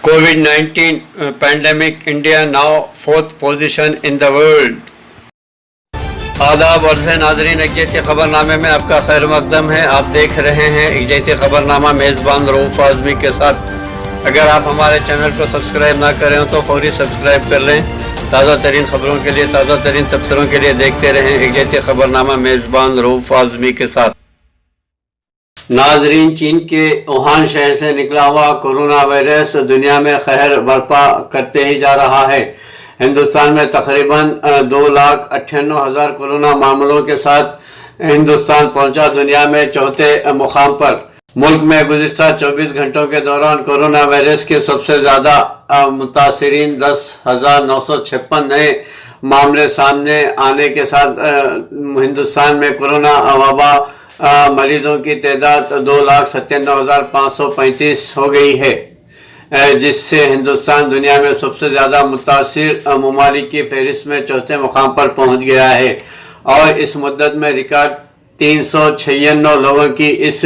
COVID-19 pandemic, India now 4th position in the world. आदाब और नाज़रीन, एक जैसे ख़बरनामे में आपका खैर मक़दम है। आप देख रहे हैं एक जैसे ख़बरनामा मेज़बान रऊफ़ आज़मी के साथ। अगर आप हमारे चैनल को सब्सक्राइब ना करें तो फौरी सब्सक्राइब कर लें। ताज़ा तरीन ख़बरों के लिए, ताज़ा तरीन तबसरों के लिए देखते रहें एक जैसे ख़बरनामा मेज़बान रऊफ़ आज़मी के साथ। नाजरीन, चीन के वुहान शहर से निकला हुआ कोरोना वायरस दुनिया में कहर बर्पा करते ही जा रहा है। हिंदुस्तान में तकरीबन 2,98,000 कोरोना मामलों के साथ हिंदुस्तान पहुंचा दुनिया में चौथे मुकाम पर। मुल्क में गुज़िश्ता 24 घंटों के दौरान कोरोना वायरस के सबसे ज़्यादा मुतासिरीन 10,956 नए मामले सामने आने के साथ हिंदुस्तान में कोरोना वबा मरीजों की तादाद 2,97,535 हो गई है, जिससे हिंदुस्तान दुनिया में सबसे ज़्यादा मुतासिर ममालिक की फहरिस्त में चौथे मुकाम पर पहुंच गया है। और इस मुद्दत में रिकॉर्ड 396 लोगों की इस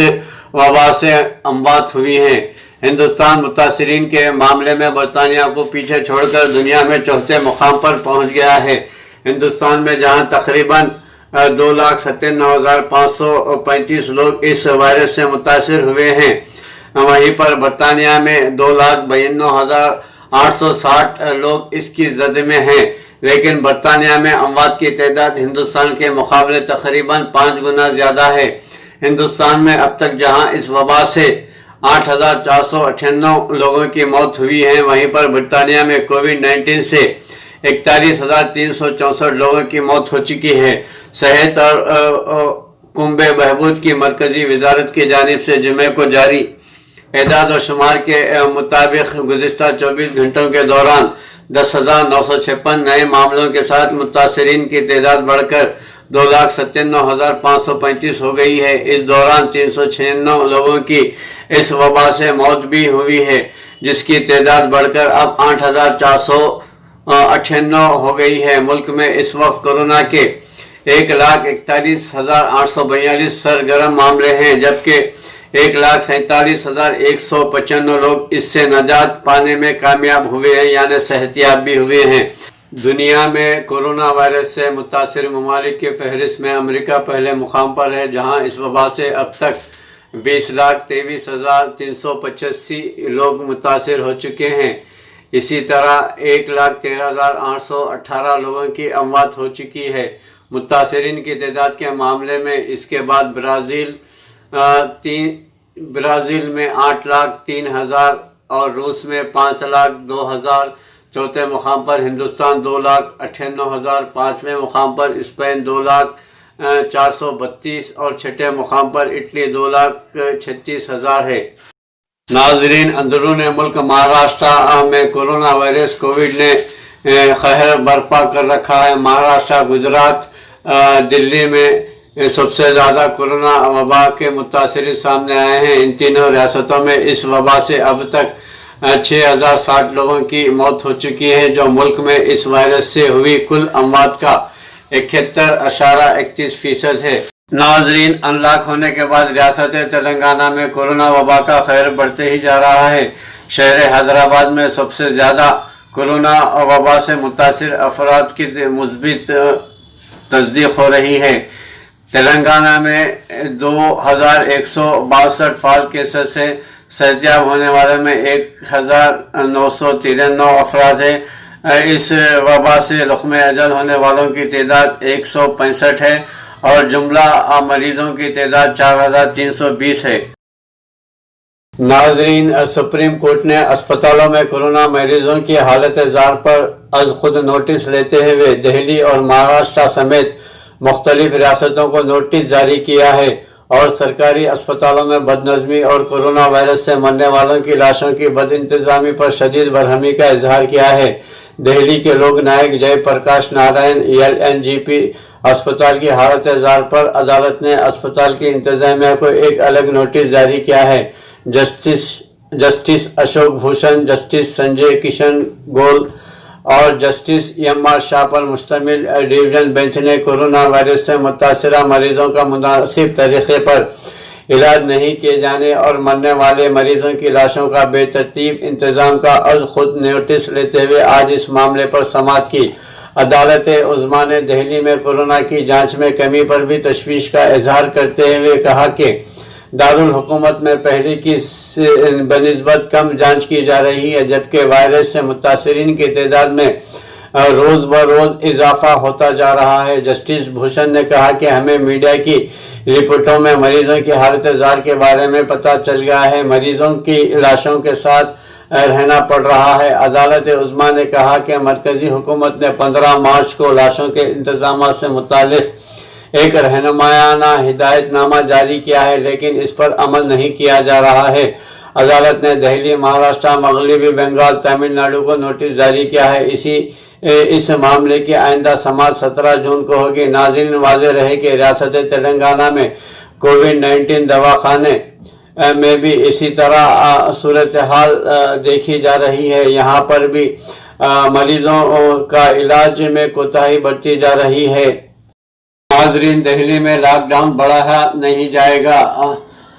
वबा से अमवात हुई हैं। हिंदुस्तान मुतासिरीन के मामले में बरतानिया को पीछे छोड़कर दुनिया में चौथे मुकाम पर पहुंच गया है। हिंदुस्तान में जहां तकरीबन 2,97,535 लोग इस वायरस से मुतासिर हुए हैं, वहीं पर बरतानिया में 2,92,860 लोग इसकी जद में हैं। लेकिन बरतानिया में अमवात की तादाद हिंदुस्तान के मुकाबले तकरीबन 5 गुना ज़्यादा है। हिंदुस्तान में अब तक जहां इस वबा से 8,498 लोगों की मौत हुई है, वहीं पर बरतानिया में कोविड-19 से 41,364 लोगों की मौत हो चुकी है। सेहत और कुंबे बहबूद की मरकजी वजारत की जानिब से जुमे को जारी एदाद और शुमार के मुताबिक गुज़िश्ता 24 घंटों के दौरान 10,956 नए मामलों के साथ मुतासरीन की तादाद बढ़कर 2,97,535 हो गई है। इस दौरान 396 लोगों की इस वबा से मौत भी हुई है, जिसकी तादाद बढ़कर अब 8,498 हो गई है। मुल्क में इस वक्त कोरोना के 1,41,842 सरगर्म मामले हैं, जबकि 1,47,195 लोग इससे नजात पाने में कामयाब हुए हैं, यानी सेहतियाब भी हुए हैं। दुनिया में कोरोना वायरस से मुतासिर ममालिक की फहरिस्त में अमेरिका पहले मुकाम पर है, जहां इस वबा से अब तक 20,23,385 लोग मुतासिर हो चुके हैं। इसी तरह 1,13,818 लोगों की अमवात हो चुकी है। मुतासिरीन की तादाद के मामले में इसके बाद ब्राज़ील में 8,03,000 और रूस में 5,02,000 चौथे मुकाम पर, हिंदुस्तान 2,98,000 पाँचवें मुकाम पर, स्पेन 2,04,32 और छठे मुकाम पर इटली 2,36,000 है। नाजरीन, अंदरून मुल्क महाराष्ट्र में कोरोना वायरस कोविड ने कहर बर्पा कर रखा है। महाराष्ट्र, गुजरात, दिल्ली में सबसे ज़्यादा कोरोना वबा के मुतासिर सामने आए हैं। इन तीनों रियासतों में इस वबा से अब तक 6,060 लोगों की मौत हो चुकी है, जो मुल्क में इस वायरस से हुई कुल अमवात का 71.31% है। नाजरीन, अनलॉक होने के बाद रियासत तेलंगाना में कोरोना वबा का कहर बढ़ते ही जा रहा है। शहर हैदराबाद में सबसे ज़्यादा कोरोना वबा से मुतासिर अफराद की मुस्बित तस्दीक हो रही है। तेलंगाना में 2,162 फाल केसेस से सेहतियाब होने वाले में 1,993 अफराद हैं। इस वबा से लुक़्मे अजल होने वालों की तादाद 165 है और जुमला मरीजों की तादाद 4,320 है। नाजरीन, सुप्रीम कोर्ट ने अस्पतालों में कोरोना मरीजों की हालत ज़ार पर अज खुद नोटिस लेते हुए दिल्ली और महाराष्ट्र समेत मुख्तलिफ रियासतों को नोटिस जारी किया है और सरकारी अस्पतालों में बदनज़मी और कोरोना वायरस से मरने वालों की लाशों की बदइंतज़ामी पर शदीद बरहमी का इजहार किया है। दिल्ली के लोक नायक जयप्रकाश नारायण LNGP अस्पताल की हालत ज़ार पर अदालत ने अस्पताल की इंतजामिया को एक अलग नोटिस जारी किया है। जस्टिस अशोक भूषण, जस्टिस संजय किशन गोल और जस्टिस MR शाह पर मुश्तमिल डिवीज़न बेंच ने कोरोना वायरस से मुतासरा मरीजों का मुनासिब तरीके पर علاج نہیں کیے جانے اور مرنے والے مریضوں کی لاشوں کا بے ترتیب انتظام کا از خود نوٹس لیتے ہوئے آج اس معاملے پر سماعت کی۔ عدالت عظمیٰ نے دہلی میں کورونا کی جانچ میں کمی پر بھی تشویش کا اظہار کرتے ہوئے کہا کہ دارالحکومت میں پہلے کی بنسبت کم جانچ کی جا رہی ہے، جبکہ وائرس سے متاثرین کی تعداد میں روز بروز اضافہ ہوتا جا رہا ہے۔ جسٹس بھوشن نے کہا کہ ہمیں میڈیا کی رپورٹوں میں مریضوں کی حالت زار کے بارے میں پتہ چل گیا ہے، مریضوں کی لاشوں کے ساتھ رہنا پڑ رہا ہے۔ عدالت عظمیٰ نے کہا کہ مرکزی حکومت نے 15 مارچ کو لاشوں کے انتظامات سے متعلق ایک رہنمایانہ ہدایت نامہ جاری کیا ہے، لیکن اس پر عمل نہیں کیا جا رہا ہے۔ عدالت نے دہلی، مہاراشٹر، مغربی بنگال، تمل ناڈو کو نوٹس جاری کیا ہے۔ اس معاملے کی آئندہ سماعت 17 جون کو ہوگی۔ ناظرین، واضح رہے کہ ریاست تلنگانہ میں کووڈ-19 دواخانے میں بھی اسی طرح صورتحال دیکھی جا رہی ہے۔ یہاں پر بھی مریضوں کا علاج میں کوتاہی برتی جا رہی ہے۔ ناظرین، دہلی میں لاک ڈاؤن بڑھایا نہیں جائے گا۔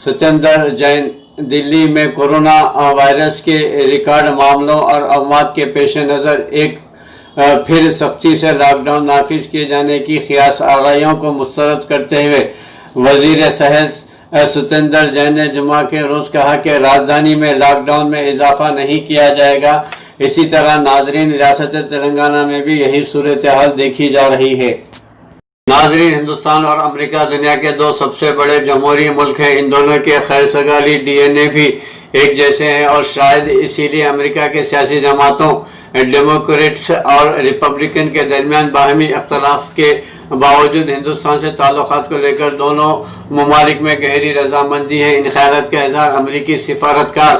ستیندر جین۔ دلی میں کورونا وائرس کے ریکارڈ معاملوں اور اموات کے پیش نظر ایک پھر سختی سے لاک ڈاؤن نافذ کیے جانے کی قیاس آرائیوں کو مسترد کرتے ہوئے وزیر صحت ستیندر جین نے جمعہ کے روز کہا کہ راجدھانی میں لاک ڈاؤن میں اضافہ نہیں کیا جائے گا۔ اسی طرح ناظرین، ریاست تلنگانہ میں بھی یہی صورتحال دیکھی جا رہی ہے۔ ناظرین، ہندوستان اور امریکہ دنیا کے دو سب سے بڑے جمہوری ملک ہیں۔ ان دونوں کے خیر سگالی ڈی این اے بھی ایک جیسے ہیں اور شاید اسی لیے امریکہ کے سیاسی جماعتوں ڈیموکریٹس اور ریپبلکن کے درمیان باہمی اختلاف کے باوجود ہندوستان سے تعلقات کو لے کر دونوں ممالک میں گہری رضامندی ہے۔ ان خیالات کا اظہار امریکی سفارتکار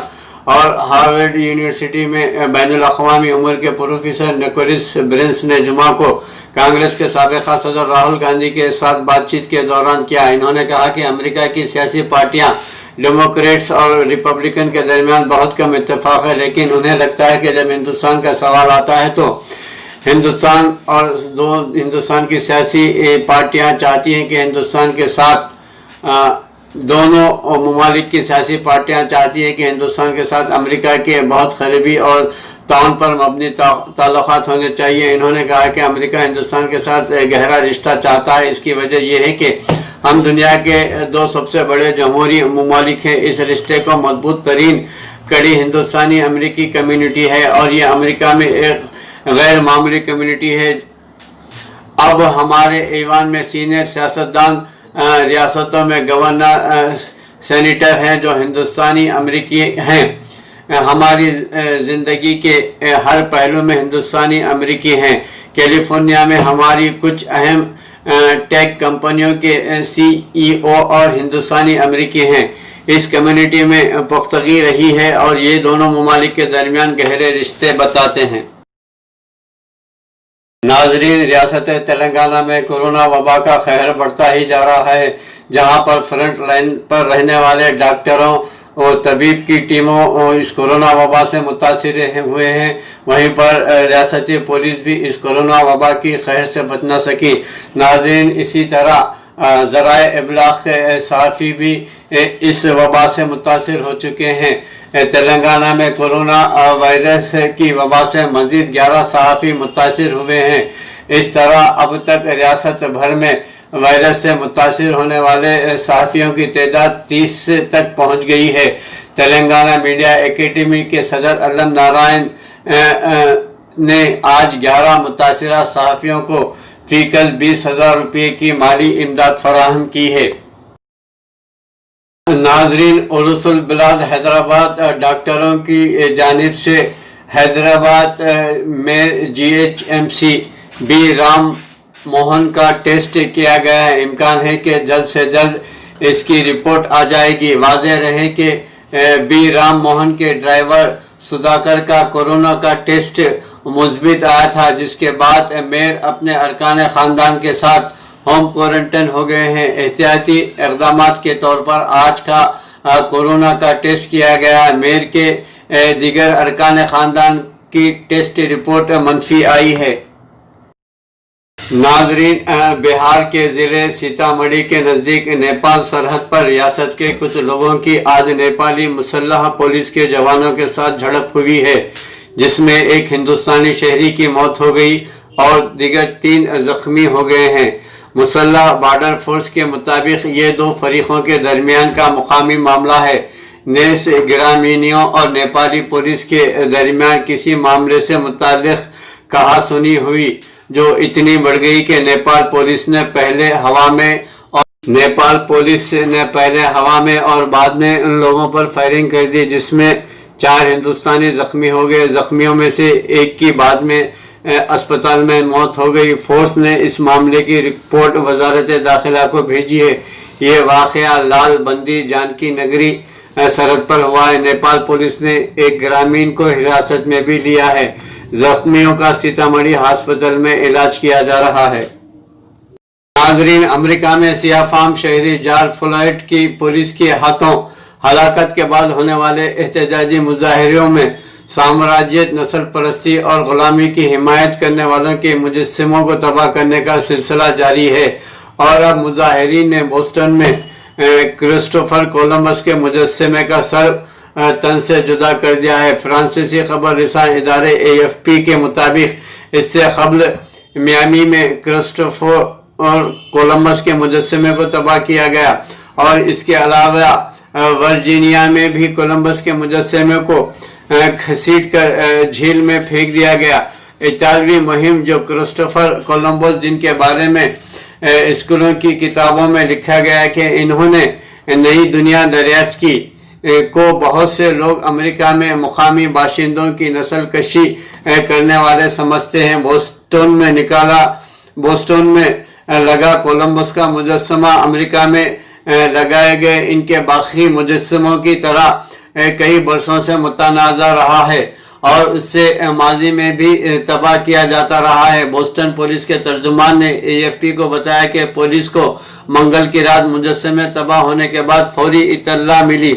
اور ہارورڈ یونیورسٹی میں بین الاقوامی امور کے پروفیسر نکولس برنس نے جمعہ کو کانگریس کے سابق صدر راہل گاندھی کے ساتھ بات چیت کے دوران کیا۔ انہوں نے کہا کہ امریکہ کی سیاسی پارٹیاں ڈیموکریٹس اور ریپبلکن کے درمیان بہت کم اتفاق ہے، لیکن انہیں لگتا ہے کہ جب ہندوستان کا سوال آتا ہے تو ہندوستان کی سیاسی پارٹیاں چاہتی ہیں کہ ہندوستان کے ساتھ دونوں ممالک کی سیاسی پارٹیاں چاہتی ہیں کہ ہندوستان کے ساتھ امریکہ کے بہت قریبی اور تعاون پر مبنی تعلقات ہونے چاہیے۔ انہوں نے کہا کہ امریکہ ہندوستان کے ساتھ گہرا رشتہ چاہتا ہے۔ اس کی وجہ یہ ہے کہ ہم دنیا کے دو سب سے بڑے جمہوری ممالک ہیں۔ اس رشتے کو مضبوط ترین کڑی ہندوستانی امریکی کمیونٹی ہے اور یہ امریکہ میں ایک غیر معمولی کمیونٹی ہے۔ اب ہمارے ایوان میں سینئر سیاستدان، ریاستوں میں گورنر، سینیٹر ہیں جو ہندوستانی امریکی ہیں۔ ہماری زندگی کے ہر پہلو میں ہندوستانی امریکی ہیں۔ کیلیفورنیا میں ہماری کچھ اہم ٹیک کمپنیوں کے سی ای او اور ہندوستانی امریکی ہیں۔ اس کمیونٹی میں پختگی رہی ہے اور یہ دونوں ممالک کے درمیان گہرے رشتے بتاتے ہیں۔ ناظرین، ریاست تلنگانہ میں کورونا وبا کا قہر بڑھتا ہی جا رہا ہے۔ جہاں پر فرنٹ لائن پر رہنے والے ڈاکٹروں اور طبیب کی ٹیموں اس کورونا وبا سے متاثر ہوئے ہیں، وہیں پر ریاستی پولیس بھی اس کورونا وبا کی قہر سے بچ نہ سکی۔ ناظرین، اسی طرح ذرائع ابلاغ کے صحافی بھی اس وبا سے متاثر ہو چکے ہیں۔ تلنگانہ میں کورونا وائرس کی وبا سے مزید 11 صحافی متاثر ہوئے ہیں۔ اس طرح اب تک ریاست بھر میں وائرس سے متاثر ہونے والے صحافیوں کی تعداد 30 تک پہنچ گئی ہے۔ تلنگانہ میڈیا اکیڈمی کے صدر علم نارائن نے آج 11 متاثرہ صحافیوں کو فی کس 20,000 روپے کی مالی امداد فراہم کی ہے۔ ناظرین، عرس البلاد حیدرآباد ڈاکٹروں کی جانب سے حیدرآباد میں G H M C B Ram Mohan کا ٹیسٹ کیا گیا ہے۔ امکان ہے کہ جلد سے جلد اس کی رپورٹ آ جائے گی۔ واضح رہے کہ بی رام موہن کے ڈرائیور سدھاکر کا کورونا کا ٹیسٹ مثبت آیا تھا، جس کے بعد میئر اپنے ارکان خاندان کے ساتھ ہوم کوارنٹائن ہو گئے ہیں۔ احتیاطی اقدامات کے طور پر آج کا کورونا کا ٹیسٹ کیا گیا۔ میئر کے دیگر ارکان خاندان کی ٹیسٹ رپورٹ منفی آئی ہے۔ नाजरीन, बिहार के ज़िले सीतामढ़ी के नज़दीक नेपाल सरहद पर रियासत के कुछ लोगों की आज नेपाली मुसल्लह पुलिस के जवानों के साथ झड़प हुई है, जिसमें एक हिंदुस्तानी शहरी की मौत हो गई और दीगर 3 जख्मी हो गए हैं। मुसल्लह बॉर्डर फोर्स के मुताबिक ये 2 फरीकों के दरमियान का मुकामी मामला है। नेस ग्रामीणियों और नेपाली पुलिस के दरमियान किसी मामले से मुताल्लिक कहासुनी हुई, जो इतनी बढ़ गई कि नेपाल पुलिस ने पहले हवा में और बाद में उन लोगों पर फायरिंग कर दी, जिसमें 4 हिंदुस्तानी जख्मी हो गए। जख्मियों में से एक की बाद में अस्पताल में मौत हो गई। फोर्स ने इस मामले की रिपोर्ट वजारत दाखिला को भेजी है। ये वाक़या लाल बंदी जानकी नगरी सरहद पर हुआ है। नेपाल पुलिस ने एक ग्रामीण को हिरासत में भी लिया है। जख्मियों का सीतामढ़ी अस्पताल में इलाज किया जा रहा है। नाजरीन, अमेरिका में सियाफाम शहरी जॉर्ज फ्लॉयड की पुलिस के हाथों हलाकत के बाद होने वाले एहतजाजी मुजाहरों में साम्राज्य, नस्ल परस्ती और गुलामी की हिमायत करने वालों के मुजस्समों को तबाह करने का सिलसिला जारी है और अब मुजाहिरीन ने बोस्टन में क्रिस्टोफर कोलंबस के मुजस्समे का सर तन से जुदा कर दिया है। फ्रांसीसी खबर रिसां इदारे AFP के मुताबिक इससे कबल मियामी में क्रिस्टोफर और कोलंबस के मुजस्समे को तबाह किया गया और इसके अलावा वर्जीनिया में भी कोलंबस के मुजस्समे को घसीट कर झील में फेंक दिया गया। इतालवी मुहिम जो क्रिस्टोफर कोलंबस, जिनके बारे में स्कूलों की किताबों में लिखा गया कि इन्होंने नई दुनिया दरियाफ्त की, को बहुत से लोग अमेरिका में मुकामी बाशिंदों की नस्ल कशी करने वाले समझते हैं। बोस्टन में लगा कोलंबस का मुजस्समा अमेरिका में लगाए गए इनके बाकी मुजस्समों की तरह कई बरसों से मुतनाज़ा रहा है और इससे माजी में भी तबाह किया जाता रहा है। बोस्टन पुलिस के तर्जुमान ने AFP को बताया कि पुलिस को मंगल की रात मुजस्समे तबाह होने के बाद फौरी इत्तला मिली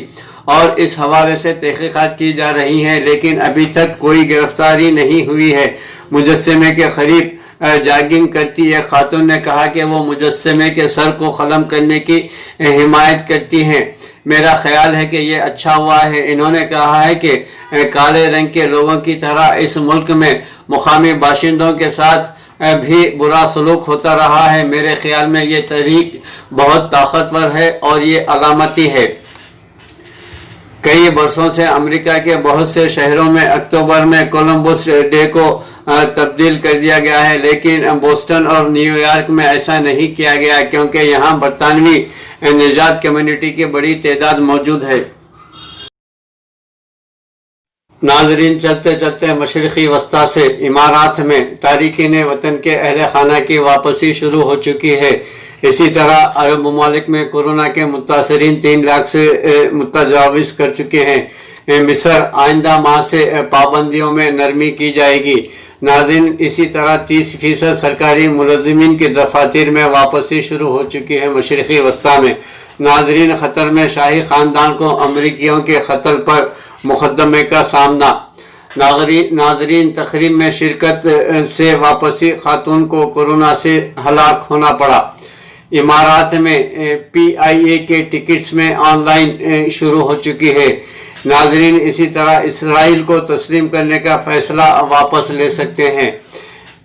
और इस हवाले से तहकीकात की जा रही हैं, लेकिन अभी तक कोई गिरफ्तारी नहीं हुई है। मुजस्समे के करीब जॉगिंग करती एक खातून ने कहा कि वो मुजस्समे के सर को ख़लम करने की हिमायत करती हैं। मेरा ख्याल है कि ये अच्छा हुआ है। इन्होंने कहा है कि काले रंग के लोगों की तरह इस मुल्क में मुकामी बाशिंदों के साथ भी बुरा सलूक होता रहा है। मेरे ख्याल में ये तहरीक बहुत ताकतवर है और ये अलामती है। कई बरसों से अमेरिका के बहुत से शहरों में अक्टूबर में कोलंबस डे को तब्दील कर दिया गया है, लेकिन बोस्टन और न्यूयॉर्क में ऐसा नहीं किया गया क्योंकि यहाँ बरतानवी निजात कम्युनिटी की बड़ी तादाद मौजूद है। नाजरीन, चलते चलते मशरिकी वस्ता से इमारात में तारिकीन वतन के अहल खाना की वापसी शुरू हो चुकी है। इसी तरह अरब ममालिक में कोरोना के मुतासरीन 3 लाख से मुतजाविज कर चुके हैं। मिस्र आइंदा माह से पाबंदियों में नरमी की जाएगी। नाज़रीन, इसी तरह 30% सरकारी मुलज़िमीन की दफातर में वापसी शुरू हो चुकी है। मशरिकी वस्ता में नाज़रीन, ख़तर में शाही ख़ानदान को अमरीकियों के कत्ल पर मुकदमे का सामना। नाज़रीन, तकरीब में शिरकत से वापसी खातून को कोरोना से हलाक होना पड़ा। इमारात में PIA के टिकट्स में ऑनलाइन शुरू हो चुकी है। नाजरीन, इसी तरह इसराइल को तस्लीम करने का फैसला वापस ले सकते हैं।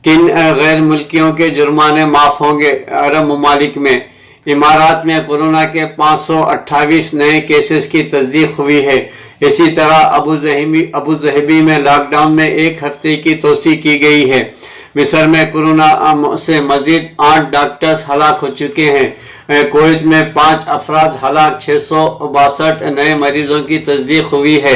किन गैर मुल्कियों के जुर्माने माफ़ होंगे? अरब ममालिक में इमारात में कोरोना के 528 नए केसेस की तस्दीक हुई है। इसी तरह अबू ज़हबी में लॉकडाउन में 1 हफ्ते की तोसी की गई है। मिस्र में कोरोना से मजीद 8 डॉक्टर्स हलाक हो चुके हैं। कुवैत में 5 अफराद हलाक, 662 नए मरीजों की तस्दीक हुई है।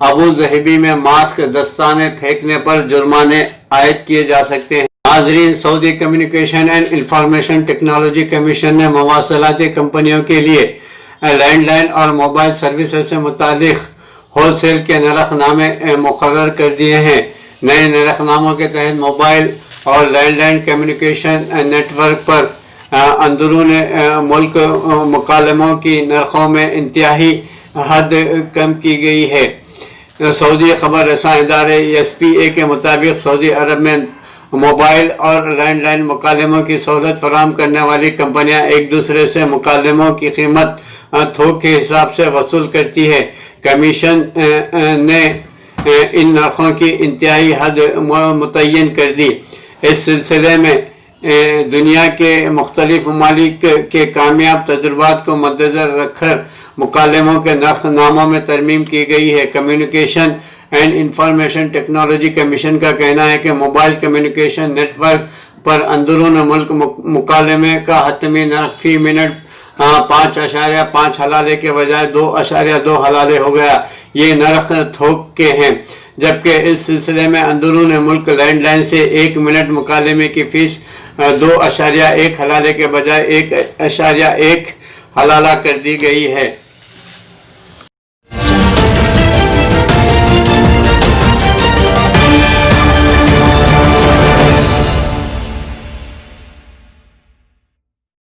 अबू ज़हबी में मास्क दस्ताने फेंकने पर जुर्माने आयद किए जा सकते हैं। नाज़रीन, Saudi communication and information technology commission ने मवासलाती कंपनियों के लिए लैंडलाइन और मोबाइल सर्विसेज से मुतालिक होलसेल के नरखनामे मुकर्रर कर दिए हैं। नए नरखनामों के तहत मोबाइल और लैंडलाइन कम्युनिकेशन नेटवर्क पर अंदरून मुल्क मुकालमों की नरखों में इंतहाई हद कम की गई है। सऊदी खबर रसां इदारे SPA के मुताबिक सऊदी अरब में موبائل اور لینڈ لائن مکالموں کی سہولت فراہم کرنے والی کمپنیاں ایک دوسرے سے مکالموں کی قیمت تھوک کے حساب سے وصول کرتی ہے۔ کمیشن نے ان نرخوں کی انتہائی حد متعین کر دی۔ اس سلسلے میں دنیا کے مختلف ممالک کے کامیاب تجربات کو مدنظر رکھ کر مکالموں کے نرخ ناموں میں ترمیم کی گئی ہے۔ Communication and information technology commission کا کہنا ہے کہ موبائل کمیونیکیشن نیٹ ورک پر اندرون ملک مکالمے کا حتمی نرخ فی منٹ 5.5 حلالے کے بجائے 2.2 حلالے ہو گیا۔ یہ نرخ تھوک کے ہیں، جبکہ اس سلسلے میں اندرون ملک لینڈ لائن سے 1 منٹ مکالمے کی فیس 2.1 حلالے کے بجائے 1.1 حلالہ کر دی گئی ہے۔